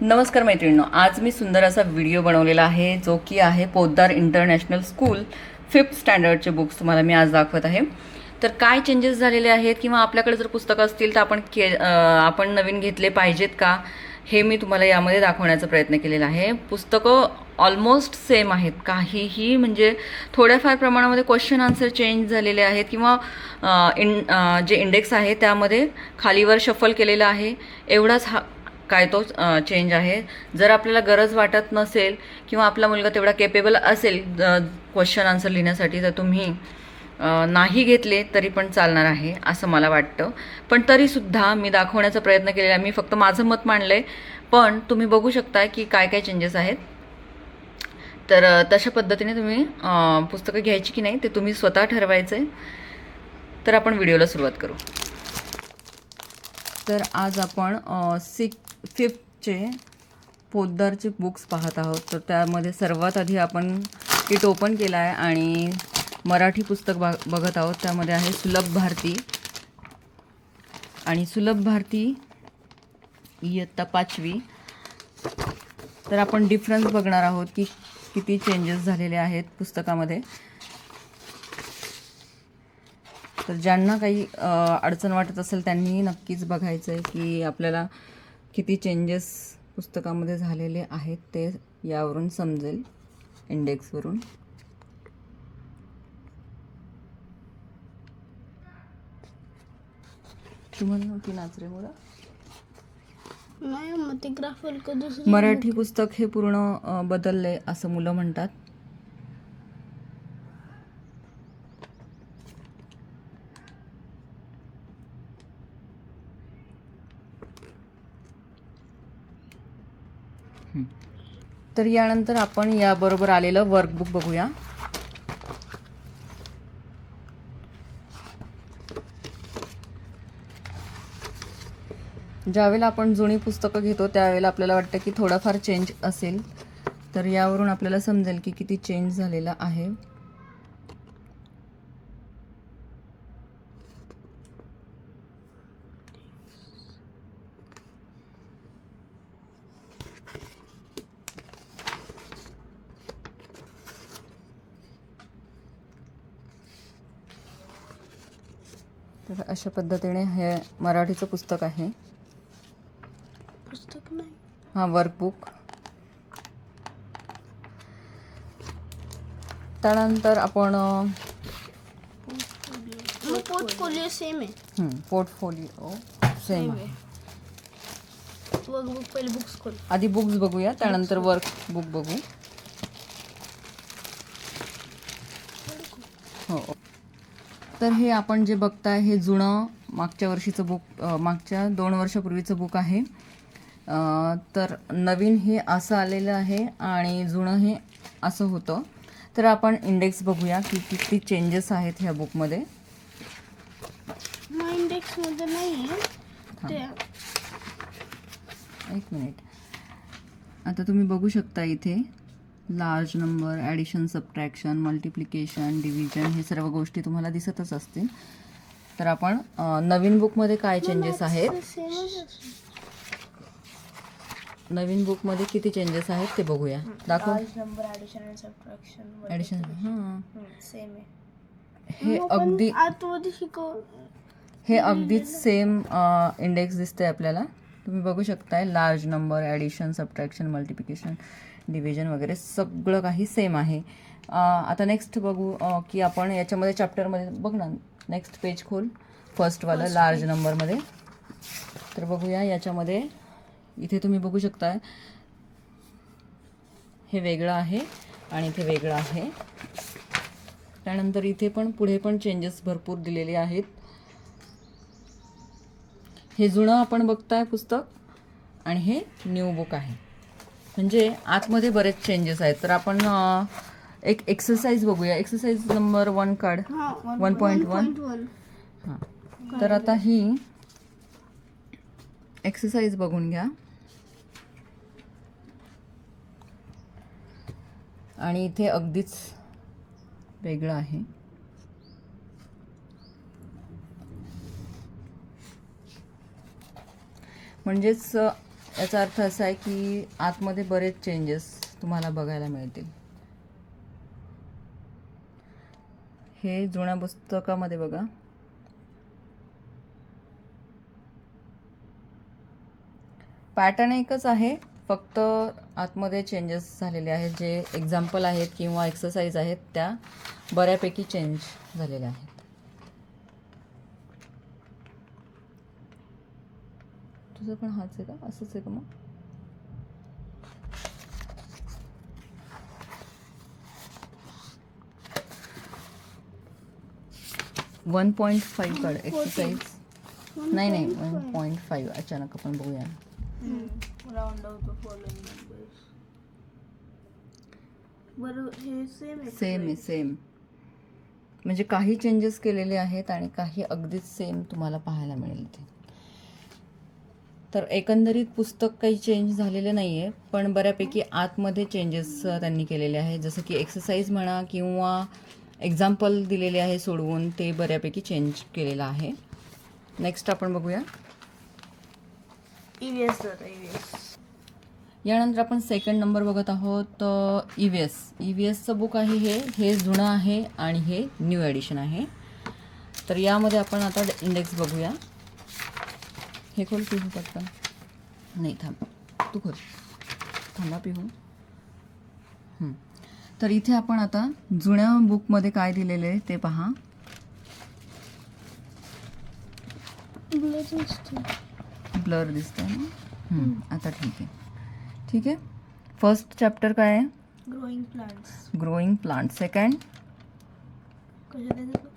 नमस्कार मैत्रिणींनो, आज मी सुंदर असा व्हिडिओ बनवलेला आहे जो की आहे पोद्दार इंटरनॅशनल स्कूल 5th स्टँडर्डचे बुक्स तुम्हाला मी आज दाखवत आहे. तर काय चेंजेस झालेले आहेत किंवा आपल्याकडे जर पुस्तकं असतील तर आपण नवीन घेतले पाहिजेत का, हे मी तुम्हाला यामध्ये दाखवण्याचा प्रयत्न केलेला आहे. पुस्तकं ऑलमोस्ट सेम आहेत, काहीही म्हणजे थोड्याफार प्रमाणामध्ये क्वेश्चन आन्सर चेंज झालेले आहेत किंवा जे इंडेक्स आहे त्यामध्ये खालीवर शफल केलेलं आहे, एवढाच काय तो चेंज आहे. जर आपल्याला गरज वाटत नसेल किंवा आपला मुलगा तेवढा केपेबल असेल क्वेश्चन आन्सर लिहिण्यासाठी, तर तुम्ही नाही घेतले तरी पण चालणार आहे असं मला वाटतं. पण तरीसुद्धा मी दाखवण्याचा प्रयत्न केलेला आहे. मी फक्त माझं मत मांडलं आहे, पण तुम्ही बघू शकता की काय काय चेंजेस आहेत. तर तशा पद्धतीने तुम्ही पुस्तकं घ्यायची की नाही ते तुम्ही स्वतः ठरवायचं आहे. तर आपण व्हिडिओला सुरुवात करू. तर आज आपण 5thचे पोद्दारचे बुक्स पाहत आहोत. तर त्यामध्ये सर्वात आधी आपण किट ओपन केला आहे आणि मराठी पुस्तक बघत आहोत. त्यामध्ये आहे सुलभ भारती आणि सुलभ भारती इयत्ता 5वी. तर आपण डिफरन्स बघणार आहोत की किती चेंजेस झालेले आहेत पुस्तकामध्ये. तर ज्यांना काही अडचण वाटत असेल त्यांनी नक्कीच बघायचं आहे की आपल्याला किती चेंजेस पुस्तकामध्ये झालेले आहेत ते यावरून समजेल, इंडेक्सवरून. तुम्हाला नव्हती नाचरे मुलं? नाही, मग ते ग्राफर का दुसरं मराठी पुस्तक हे पूर्ण बदलले असं मुलं म्हणतात. तर यानंतर आपण याबरोबर आलेलं वर्कबुक बघूया. ज्यावेळेला आपण जुनी पुस्तकं घेतो त्यावेळेला आपल्याला वाटतं की थोडाफार चेंज असेल, तर यावरून आपल्याला समजेल की किती चेंज झालेला आहे. तर अशा पद्धतीने हे मराठीचं पुस्तक आहे. पुस्तक नाही, हा वर्कबुक. त्यानंतर आपण पोर्टफोलिओ सेम आहे. पोर्टफोलिओ सेम आहे. वर्कबुक पहिले बुक्स खोल. आधी बुक्स बघूया, त्यानंतर वर्कबुक बघू. हो. तर हे आपण जे बघताय हे जुनं मागच्या वर्षीचं बुक, मागच्या 2 वर्षापूर्वीचं बुक आहे. तर नवीन हे असं आलेलं आहे आणि जुनं हे असं होतं. तर आपण इंडेक्स बघूया की किती चेंजेस आहेत ह्या बुकमध्ये. इंडेक्समध्ये नाही आहे. एक मिनिट. आता तुम्ही बघू शकता इथे large number, addition, subtraction, multiplication, division हे सर्व गोष्टी तुम्हाला दिसतच असतील. तर आपण नवीन बुकमध्ये काय चेंजेस आहेत, नवीन बुकमध्ये किती चेंजेस आहेत ते बघूया. दाखव. नंबर, ॲडिशन आणि सबट्रॅक्शन. ॲडिशन हां, सेम आहे. हे अगदी आतमध्ये शिकव. हे अगदीच सेम इंडेक्स दिसते आपल्याला. तुम्ही बघू शकताय large number, addition, subtraction, multiplication, division वगैरे सगळं काही सेम आहे. आता नेक्स्ट बघू की आपण याच्यामध्ये चॅप्टरमध्ये बघ ना, नेक्स्ट पेज खोल, फर्स्टवालं लार्ज नंबरमध्ये. तर बघूया याच्यामध्ये. इथे तुम्ही बघू शकताय हे वेगळं आहे आणि इथे वेगळं आहे. त्यानंतर इथे पण पुढे पण चेंजेस भरपूर दिलेले आहेत. हे जुनं आपण बघताय पुस्तक आणि हे न्यू बुक आहे, म्हणजे आतमध्ये बरेच चेंजेस आहेत. तर आपण एक एक्सरसाइज बघूया. एक्सरसाइज नंबर 1 काढ. 1.1. हां, तर आता ही एक्सरसाइज बघून घ्या. आणि इथे अगदीच वेगळं आहे. म्हणजेच याचा अर्थ असा आहे की आतमध्ये बरेच चेंजेस तुम्हाला बघायला मिळतील. हे जुन्या पुस्तकामध्ये बघा, पॅटर्न एकच आहे, फक्त आतमध्ये चेंजेस झालेले आहेत. जे एक्झाम्पल आहेत किंवा एक्सरसाइज आहेत त्या बऱ्यापैकी चेंज झालेल्या आहेत. तुझं पण हाच आहे का, असंच आहे का मग? वन 1.5 काढ एक्सरसाइज. नाही 1.5 अचानक आपण बघूया. Round out the following numbers. बरं, हे सेम म्हणजे काही चेंजेस केलेले आहेत आणि काही अगदीच सेम तुम्हाला पाहायला मिळेल ते. तर एकंदरीत पुस्तक काही चेंज झालेलं नाही आहे, पण बऱ्यापैकी आतमध्ये चेंजेस त्यांनी केलेले आहेत. जसं की एक्सरसाइज म्हणा किंवा एक्झाम्पल दिलेले आहे सोडवून, ते बऱ्यापैकी चेंज केलेलं आहे. नेक्स्ट आपण बघूया. EVS. यानंतर आपण सेकंड नंबर बघत आहोत. EVSचं बुक आहे. हे जुनं आहे आणि हे न्यू एडिशन आहे. तर यामध्ये आपण आता इंडेक्स बघूया. हे खोल पिहू पटकन. नाही थांब, तू खोल. थांबा पिहू. तर इथे आपण आता जुन्या बुकमध्ये काय दिलेलं आहे ते पहा. ब्लर दिसतंय ना. आता ठीक आहे. फर्स्ट चॅप्टर काय आहे? Growing plants. सेकंड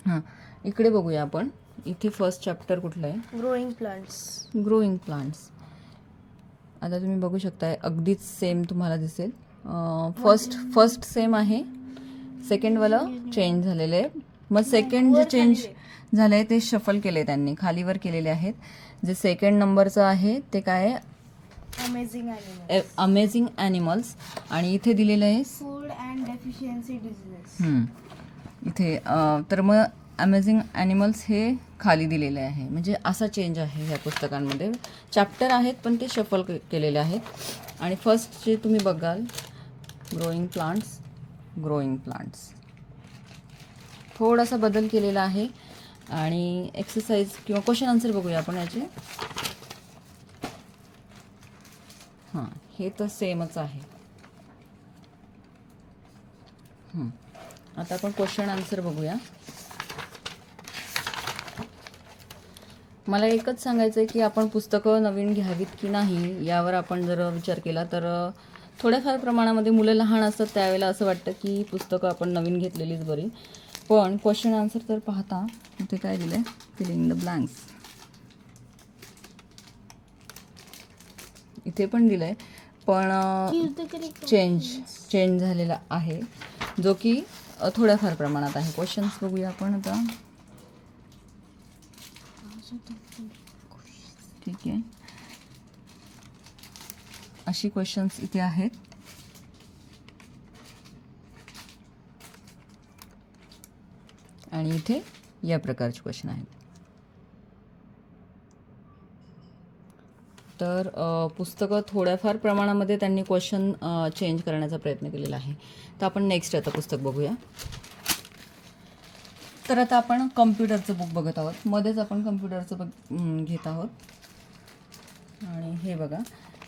हां, इकडे बघूया आपण. इथे फर्स्ट चॅप्टर कुठलं आहे? Growing plants. आता तुम्ही बघू शकताय अगदीच सेम तुम्हाला दिसेल. फर्स्ट सेम आहे, सेकंडवालं चेंज झालेलं आहे. मग सेकंड जे चेंज झालं आहे ते शफल केले त्यांनी, खालीवर केलेले आहेत. जे सेकंड नंबरचं आहे ते काय आहे? Amazing animals. आणि इथे दिलेलं आहे फूड अँड डेफिशियन्सी डिझीज. इथे तर मग अमेझिंग ॲनिमल्स हे खाली दिलेले आहे. म्हणजे असा चेंज आहे ह्या पुस्तकांमध्ये. चॅप्टर आहेत पण ते शफल केलेले आहेत. आणि फर्स्ट जे तुम्ही बघाल, ग्रोइंग प्लांट्स थोडासा बदल केलेला आहे. आणि एक्सरसाइज किंवा क्वेश्चन आन्सर बघूया आपण याचे. हां, हे तर सेमच आहे. आता आपण क्वेश्चन आन्सर बघूया. मला एकच सांगायचं आहे की आपण पुस्तकं नवीन घ्यावीत की नाही यावर आपण जर विचार केला तर थोड्याफार प्रमाणामध्ये मुलं लहान असतात त्यावेळेला असं वाटतं की पुस्तकं आपण नवीन घेतलेलीच बरी. पण क्वेश्चन आन्सर तर पाहता इथे काय दिलं आहे? Filling the blanks. इथे पण दिलं आहे, पण चेंज झालेला आहे, जो की थोड्याफार प्रमाणात आहे. क्वेश्चन्स बघूया आपण आता. ठीक आहे, अशी क्वेश्चन्स इथे आहेत. आणि इथे या प्रकारचे क्वेश्चन आहेत. तर पुस्तकं थोड्याफार प्रमाणामध्ये त्यांनी क्वेश्चन चेंज करण्याचा प्रयत्न केलेला आहे. तर आपण नेक्स्ट आता पुस्तक बघूया. तर आता आपण कम्प्युटरचं बुक बघत आहोत. मध्येच आपण कम्प्युटरचं घेत आहोत. आणि हे बघा,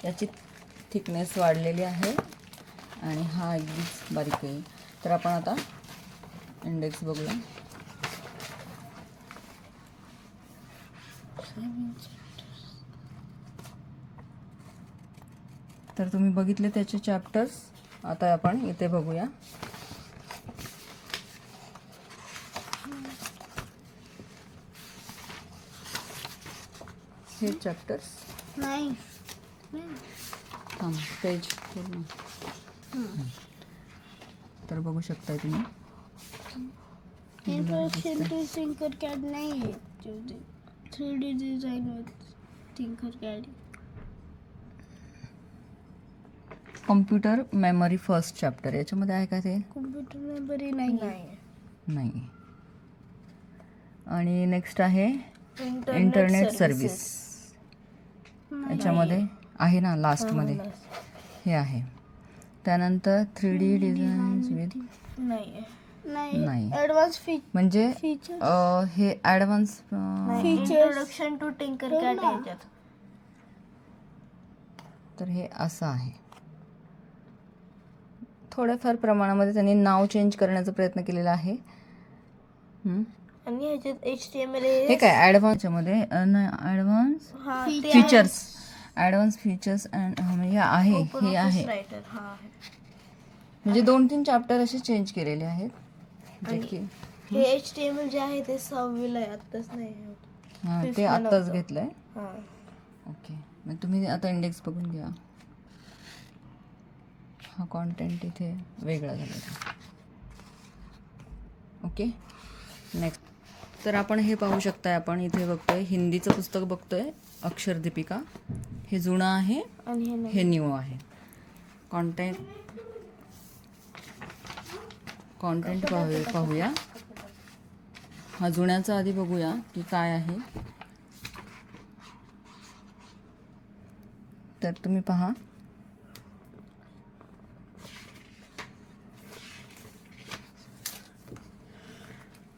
याची थिकनेस वाढलेली आहे आणि हा अगदीच बारीक आहे. तर आपण आता इंडेक्स बघूया. तर तुम्ही बघितले त्याचे चॅप्टर्स. आता आपण इथे बघूया. हे चॅप्टर्स नाही. हां, पेज तर बघू शकताय तुम्ही. इंट्रोडक्शन टू थिंकरकॅड नाही आहे. 3D design with Tinkercad. Computer memory first chapter याच्यामध्ये आहे का ते? कम्प्युटर मेमरी नाही. आणि नेक्स्ट आहे इंटरनेट सर्व्हिस. याच्यामध्ये आहे ना लास्टमध्ये, हे आहे. त्यानंतर 3D डिझाईन्स विथ नाही नाही ऍडव्हान्स म्हणजे फीचर हे ॲडव्हान्स इंट्रोडक्शन टू टिंकरकॅड याच्यात. तर हे असं आहे. थोड्याफार प्रमाणामध्ये त्यांनी नाव चेंज करण्याचा प्रयत्न केलेला आहे. आणि ह्याच्यात HTML हे काय ॲडव्हान्समध्ये advance features, advance features and हे आहे, हे आहे. म्हणजे 2-3 चॅप्टर असे चेंज केलेले आहेत. जे की हे HTML जे आहे ते 6वीला आहे, आत्ताच नाही होत. हां, ते आत्ताच घेतलंय. हां. ओके, मग तुम्ही आता इंडेक्स बघून घ्या. हा कॉन्टेंट इथे वेगळा झालेला. Okay, next. तर आपण हे पाहू शकताय, आपण इथे बघतोय हिंदीचं पुस्तक बघतोय, अक्षरदीपिका. हे जुनं आहे, आणि हे न्यू आहे. कॉन्टेंट पाहूया. हा जुन्याचा आधी बघूया की काय आहे. तर तुम्ही पहा,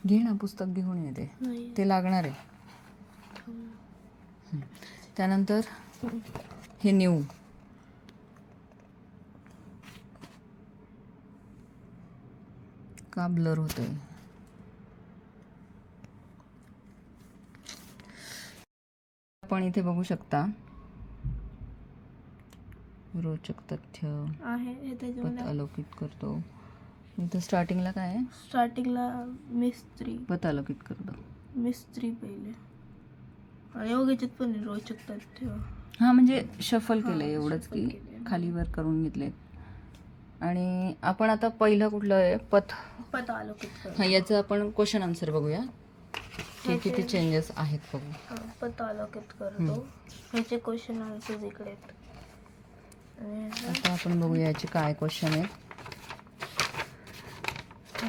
घे ना पुस्तक, घेऊन येते, ते लागणार आहे. त्यानंतर हे न्यू, का ब्लर होतोय. आपण इथे बघू शकता रोचक तथ्य आहे हे पद त्याच्यामध्ये. अलोकित करतो. इथं स्टार्टिंगला काय आहे, स्टार्टिंगला मिस्त्री पद अलोकित करतो. पहिले आणि योग्याच्यात पण रोचक तथ्य. हां, म्हणजे शफल केलं आहे एवढंच की खाली वर करून घेतले. आणि आपण आता पहिलं कुठलं आहे, पद आलोकित कर. हां, याचं आपण क्वेश्चन आन्सर बघूया की किती चेंजेस आहेत बघू. पद आलोकित करतो. ह्याचे क्वेश्चन आन्सर्स इकडे आहेत. आता आपण बघूया याचे काय क्वेश्चन आहेत.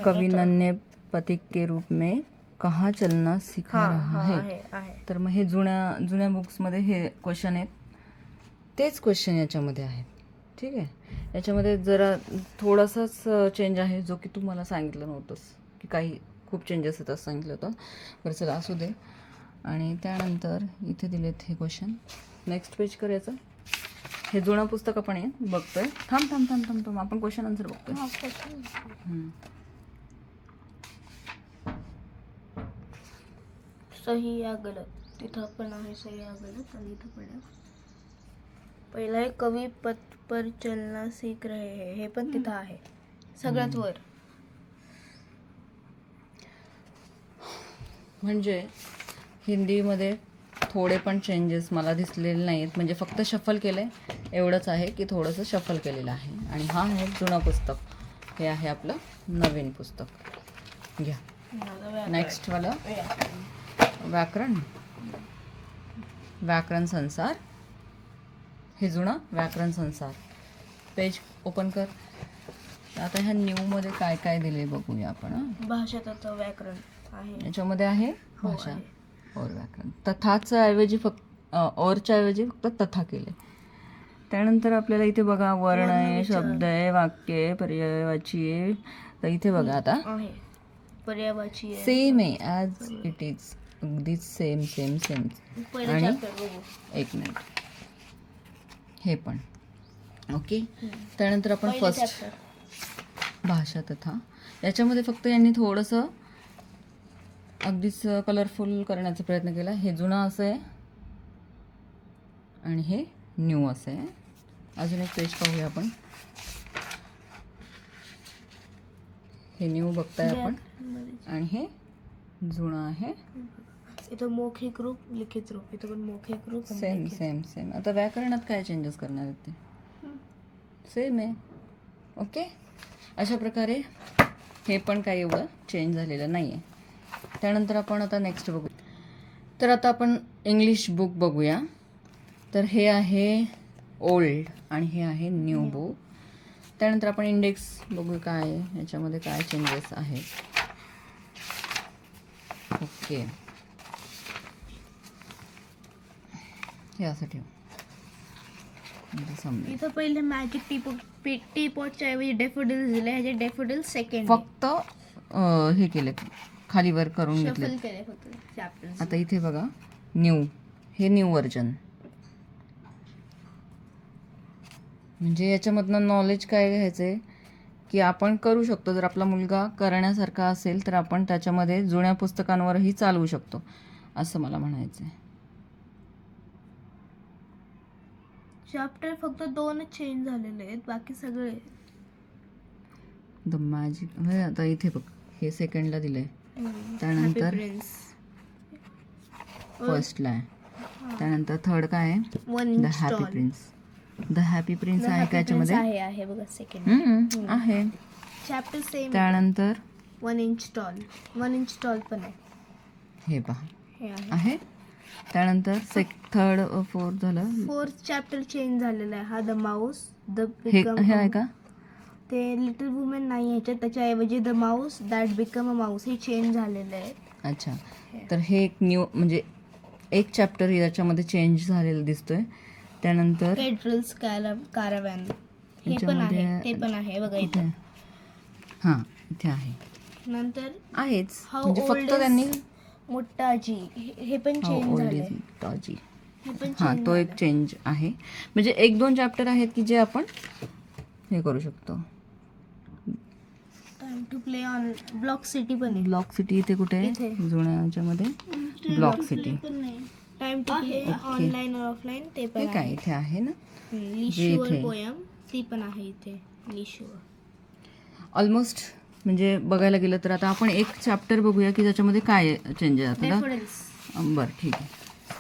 कवि नन्हे पथिक के रूप में कहाँ चलना सिखा रहा है. तर मग हे जुन्या बुक्समध्ये हे क्वेश्चन आहेत, तेच क्वेश्चन याच्यामध्ये आहेत. ठीक आहे, याच्यामध्ये जरा थोडासाच चेंज आहे, जो की तुम्हाला सांगितलं नव्हतंच की काही खूप चेंजेस आहेत असं सांगितलं होतं. बरं चला, असू दे. आणि त्यानंतर इथे दिलेत हे क्वेश्चन. नेक्स्ट पेज करायचं. हे जुनं पुस्तक आपण बघतोय. थांब आपण क्वेश्चन आन्सर बघतोय. सही या गलत, तिथं पण आहे सही या गलत. आणि इथं पण आहे. पहिला आहे कवी पथ पर चलना सीख रहे हैं, हे पण तिथं आहे सगळ्यात वर. म्हणजे हिंदीमध्ये थोडे पण चेंजेस मला दिसलेले नाहीत. म्हणजे फक्त शफल केलं आहे एवढंच आहे की थोडंसं शफल केलेलं आहे. आणि हा आहे जुनं पुस्तक, हे आहे आपलं नवीन पुस्तक. घ्या नेक्स्टवालं, व्याकरण संसार. हे जुनं व्याकरण संसार. पेज ओपन कर. आता ह्या न्यूमध्ये काय काय दिले बघूया आपण. भाषा व्याकरण आहे, याच्यामध्ये आहे भाषा और व्याकरण. तथाच्या ऐवजी औरच्या ऐवजी फक्त तथा केले. त्यानंतर आपल्याला इथे बघा वर्ण आहे, शब्द आहे, वाक्य आहे, पर्यायवाची आहे. तर इथे बघा आता पर्यायवाची सेम आहे ॲज इट इज, अगदीच सेम. आणि एक मिनिट, हे पण ओके. त्यानंतर आपण फर्स्ट भाषा तथा, याच्यामध्ये फक्त यांनी थोडंसं अगदीच कलरफुल करण्याचा प्रयत्न केला. हे जुनं असं आहे आणि हे न्यू असं आहे. अजून एक पेज पाहूया आपण. हे न्यू बघताय आपण आणि हे जुनं आहे. इथं मौखिक रूप, लिखित रूप. इथं पण मौखिक रूप, सेम. आता व्याकरणात काय चेंजेस करणार आहेत ते सेम आहे. ओके, अशा प्रकारे हे पण काही एवढं चेंज झालेलं नाही आहे. त्यानंतर आपण आता नेक्स्ट बघू. तर आता आपण इंग्लिश बुक बघूया. तर हे आहे ओल्ड आणि हे आहे न्यू बुक. त्यानंतर आपण इंडेक्स बघू काय आहे, याच्यामध्ये काय चेंजेस आहेत. ओके, हे असं ठेव. म्हणजे समजेल. इथं पहिले मॅजिक टीपॉटच्या ऐवजी डेफोडिल्स दिले, ह्याचे डेफोडिल्स सेकंड फक्त हे केले, खाली वर करून घेतले. शफल केले होते चॅप्टर्स. आता इथे बघा न्यू, हे न्यू व्हर्जन. म्हणजे याच्यामधनं नॉलेज काय घ्यायचं आहे की आपण करू शकतो. जर आपला मुलगा करण्यासारखा असेल तर आपण त्याच्यामध्ये जुन्या पुस्तकांवरही चालवू शकतो, असं मला म्हणायचं आहे. चॅप्टर फक्त 2 चेंज झालेले आहेत, बाकी सगळे द मॅजिक. आता इथे बघ हे सेकंडला दिलंय, त्यानंतर फर्स्टला आहे, त्यानंतर थर्ड काय आहे, one the happy prince. The happy prince आहे का याच्यामध्ये? आहे बघा सेकंड आहे. Chapter same. त्यानंतर 1 इंच टॉल पण आहे, हे पहा हे आहे. आहे. त्यानंतर थर्ड फोर्थ झालं. 4th चॅप्टर चेंज झालेला आहे. हा द माऊस द हे आहे का? ते लिटिल वुमेन नाही ह्याच्यात, त्याच्याऐवजी the Mouse that become a mouse हे चेंज झालेलं आहे. अच्छा, तर हे एक न्यू म्हणजे एक चॅप्टर याच्यामध्ये चेंज झालेलं दिसतोय. त्यानंतर केड्रल्स कारावॅन हे पण याच्यामध्ये आहे, ते पण आहे बघा इथे. इथं. हां इथे आहे, नंतर आहेच. How म्हणजे old फक्त is त्यांनी मोठा आजी हे पण चेंज झाले, टॉजी, हे पण हां change तो एक झालं. चेंज आहे. म्हणजे 1-2 चॅप्टर आहेत की जे आपण हे करू शकतो. Time to play on block city पण आहे. ब्लॉक सिटी इथे कुठे आहे? इथे. जुन्या याच्यामध्ये block city. Time to play online और ऑफलाईन ते पण हे काय आहे. इथे आहे ना. लिशुअर इथे. पोयम ती पण आहे इथे. लिशुअर ऑलमोस्ट म्हणजे बघायला गेलं तर आता आपण एक चॅप्टर बघूया की त्याच्यामध्ये काय चेंज आहे आपल्याला. डेफोडिल्स बरं ठीक आहे,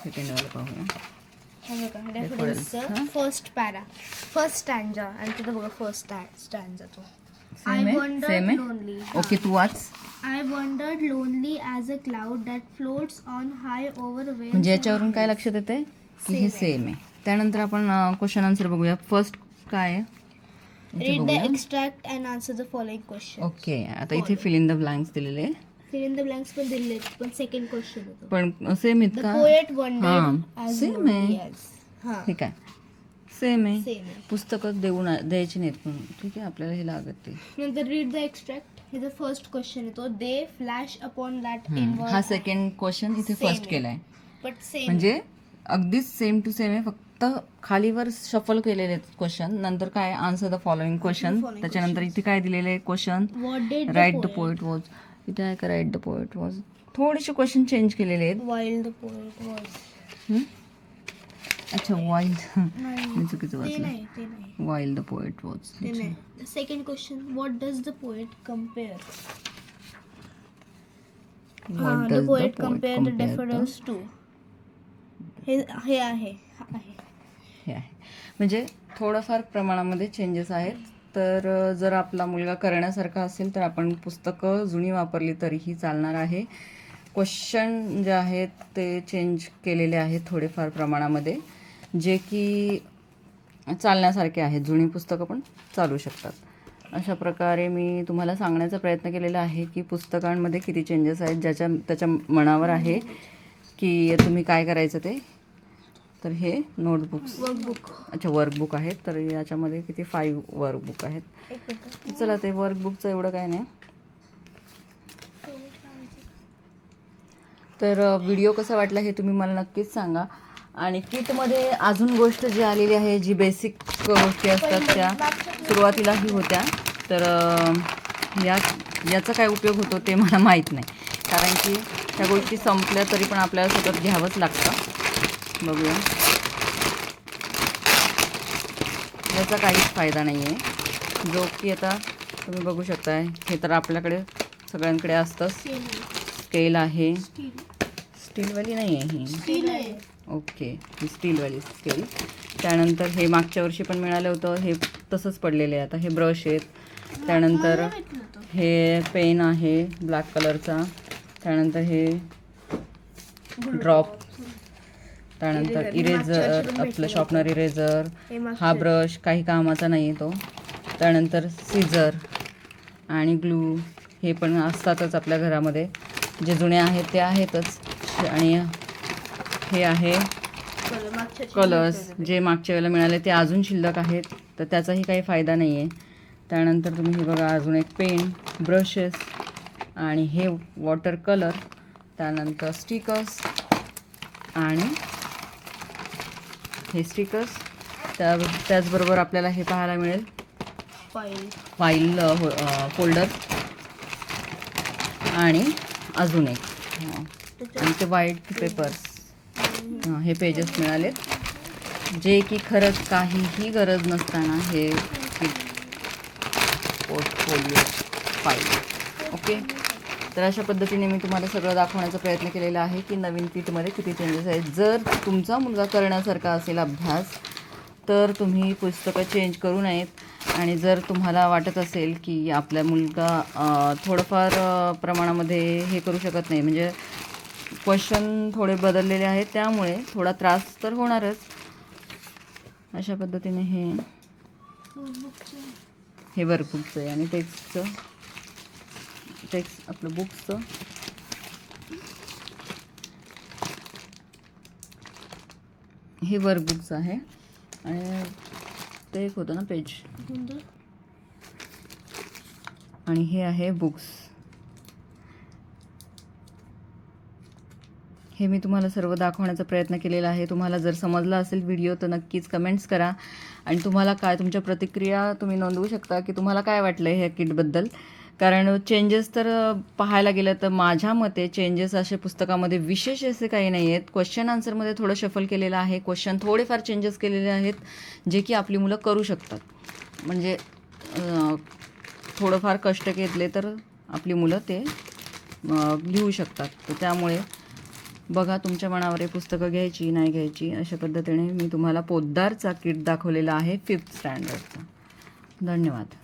सेकंडवाला पाहूया. हे बघा डेफोडिल्सचं फर्स्ट फर्स्ट स्टँजा आणि तिथं बघा फर्स्ट स्टँजा तो. I सेम wandered आहे. lonely. ओके तू वाच. I wandered lonely as a cloud that floats on high over waves. म्हणजे याच्यावरून काय लक्षात येते की हे सेम आहे. त्यानंतर आपण क्वेश्चन आन्सर बघूया. फर्स्ट काय आहे इथे Read the बघूया. extract and answer the following question. Okay, आता इथे फिल इन द ब्लँक्स दिलेले आहे. Fill in the blanks पण दिले पण सेकंड क्वेश्चन होतो. पण सेम आहेत The का? poet wandered हां, as same lonely आहे. as. हां ठीक आहे, सेम आहे. सेम आहे. पुस्तकं द्यायची नाहीत म्हणून. ठीक आहे, आपल्याला हे लागत ते. नंतर रीड द एक्स्ट्रॅक्ट हे द फर्स्ट क्वेश्चन येतो. दे फ्लॅश अपॉन दॅट हा इनवर्ड सेकंड क्वेश्चन इथे Same फर्स्ट आहे. केलाय. बट सेम म्हणजे अगदीच सेम टू सेम आहे, फक्त खालीवर शफल केलेले क्वेश्चन. नंतर काय answer the following question. following त्याच्यानंतर इथे काय दिलेले question. What did write the poet was. इथे आहे का राईट द पोएट वॉज. थोडेसे क्वेश्चन चेंज केलेले आहेत. Wild the poet was. अच्छा वाईल्ड, नाही मी चुकीचं ते वाचलं. नाही ते नाही वाईल्ड द पोएट वॉज. ते नाही. Second question what does the poet compare. What the does the poet poet compare the compare the- daffodils to. हे आहे. हे आहे. म्हणजे थोडंफार प्रमाणामध्ये चेंजेस आहेत. तर जर आपला मुलगा करण्यासारखा असेल तर आपण पुस्तकं जुनी वापरली तरीही चालणार आहे. क्वेश्चन जे आहेत ते चेंज केलेले आहेत थोडेफार प्रमाणामध्ये, जे की चालण्यासारखे आहेत. जुनी पुस्तकं पण चालू शकतात. अशा प्रकारे मी तुम्हाला सांगण्याचा प्रयत्न केलेला आहे की पुस्तकांमध्ये किती चेंजेस आहेत, त्याच्या मनावर आहे की तुम्ही काय करायचं ते. तर हे नोटबुक्स, वर्कबुक. अच्छा वर्कबुक आहेत. तर याच्यामध्ये किती 5 वर्कबुक आहेत. एक मिनिट. चला ते वर्कबुकचं एवढं काय नाही. तर व्हिडिओ कसा वाटला हे तुम्ही मला नक्कीच सांगा. आणि किटमध्ये अजून गोष्ट जी आलेली आहे, जी बेसिक गोष्टी असतात त्या सुरुवातीलाही होत्या. तर याचा काय उपयोग होतो ते मला माहीत नाही, कारण की त्या गोष्टी संपल्या तरी पण आपल्याला सतत घ्यावंच लागतं. बघूया, याचा काहीच फायदा नाही आहे. जो की आता तुम्ही बघू शकताय, हे तर आपल्याकडे सगळ्यांकडे असतं. स्केल आहे, स्टीलवाली नाही आहे ही. स्टील आहे. ओके, ही स्टीलवाली स्केल. त्यानंतर हे मागच्या वर्षी पण मिळालं होतं, हे तसंच पडलेलं आहे. आता हे ब्रश आहेत. त्यानंतर हे पेन आहे ब्लॅक कलरचा. त्यानंतर हे ड्रॉप. त्यानंतर इरेझर, आपलं शॉर्पनर इरेझर. हा ब्रश काही कामाचा नाही आहे तो. त्यानंतर सीझर आणि ग्लू हे पण असतातच आपल्या घरामध्ये. जे जुने आहेत ते आहेतच. आणि हे आहे कलर्स जे मागच्या वेळेला मिळाले ते अजून शिल्लक आहेत, तर त्याचाही काही फायदा नाही आहे. त्यानंतर तुम्ही हे बघा, अजून एक पेन, ब्रशेस आणि हे वॉटर कलर, त्यानंतर स्टिकर्स आणि हे स्टिकर्स. त्याचबरोबर आपल्याला हे पाहायला मिळेल फाईल फोल्डर आणि अजून एक आणि ते व्हाईट पेपर्स. हे पेजेस मिळालेत, जे की खरंच काहीही गरज नसताना हे पोर्टफोलिओ फाईल. ओके, तर अशा पद्धतीने मी तुम्हाला सगळं दाखवण्याचा प्रयत्न केलेला आहे की नवीन किटमध्ये किती चेंजेस आहेत. जर तुमचा मुलगा करण्यासारखा असेल अभ्यास तर तुम्ही पुस्तकं चेंज करू नयेत. आणि जर तुम्हाला वाटत असेल की आपला मुलगा थोडंफार प्रमाणामध्ये हे करू शकत नाही, म्हणजे क्वेश्चन थोडे बदललेले आहेत, त्यामुळे थोडा त्रास तर होणारच. अशा पद्धतीने हे वर्कबुकचं आहे आणि टेक्स्ट आपलं बुक्सचं. हे वर्कबुक्स आहे आणि ते एक होतं ना पेज, आणि हे आहे बुक्स. हे मी तुम्हाला सर्व दाखवण्याचा प्रयत्न केलेला आहे. तुम्हाला जर समजला असेल व्हिडिओ तर नक्कीच कमेंट्स करा आणि तुम्हाला काय, तुमच्या प्रतिक्रिया तुम्ही नोंदवू शकता की तुम्हाला काय वाटलं ह्या किटबद्दल. कारण चेंजेस तर पाहायला गेलं तर माझ्या मते चेंजेस असे पुस्तकामध्ये विशेष असे काही नाही आहेत. क्वेश्चन आन्सरमध्ये थोडं शफल केलेलं आहे, क्वेश्चन थोडेफार चेंजेस केलेले आहेत जे की आपली मुलं करू शकतात. म्हणजे थोडंफार कष्ट घेतले तर आपली मुलं ते लिहू शकतात. तर त्यामुळे बघा, तुमच्या मनावर हे पुस्तकं घ्यायची नाही घ्यायची. अशा पद्धतीने मी तुम्हाला पोद्दारचा किट दाखवलेला आहे 5th स्टँडर्डचा. धन्यवाद.